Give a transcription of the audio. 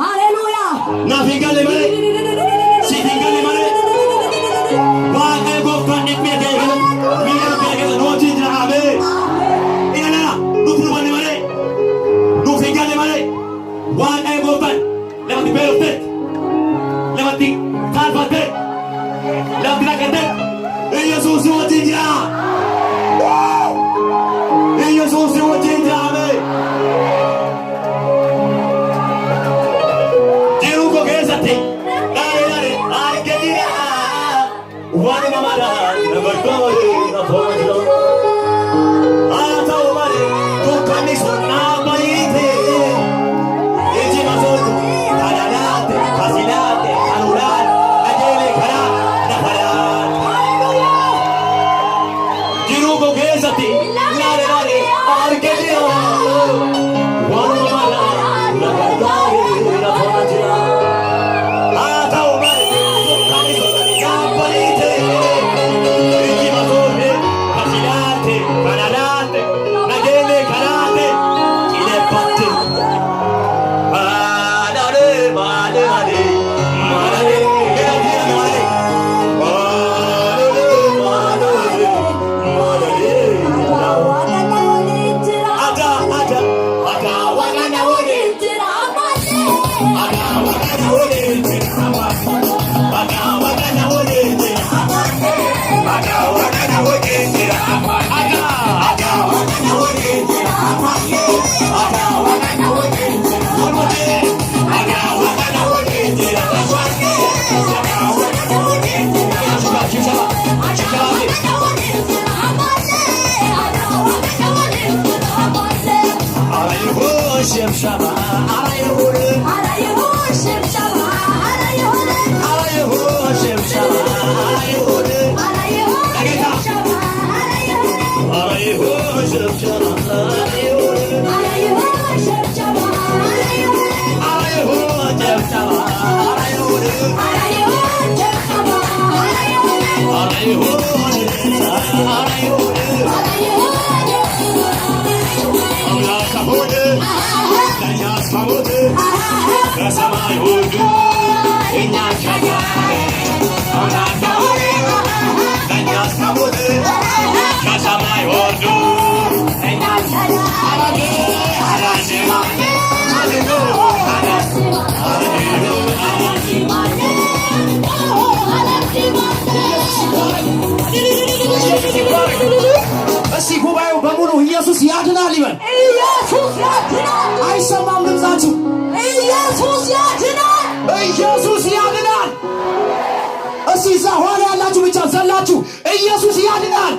ሃሌሉያ ናፊጋሌ ማለ ሲቲጋሌ ማለ ዋቀ ጎፋን ዲቤቴ ሚያ ቤገ ኖቲ ጅራቤ ኢናና ኑፍሩ ማለ ማለ ኑፊጋሌ ማለ ዋቀ ጎፋን ለማቲ ቤሎቴ ለማቲ ካልፋቴ ለማቲ ናቀቴ ኢየሱስ ወቲ ጅራ ኢየሱስ ወቲ ጅራቤ እስቲ ጉባኤው በሙሉ ኢየሱስ ያድናል ይበል። ኢየሱስ ያድናል። አይሰማም ድምጻችሁ? ኢየሱስ ያድናል። ኢየሱስ ያድናል። እስቲ እዛ ኋላ ያላችሁ ብቻ ዘላችሁ ኢየሱስ ያድናል።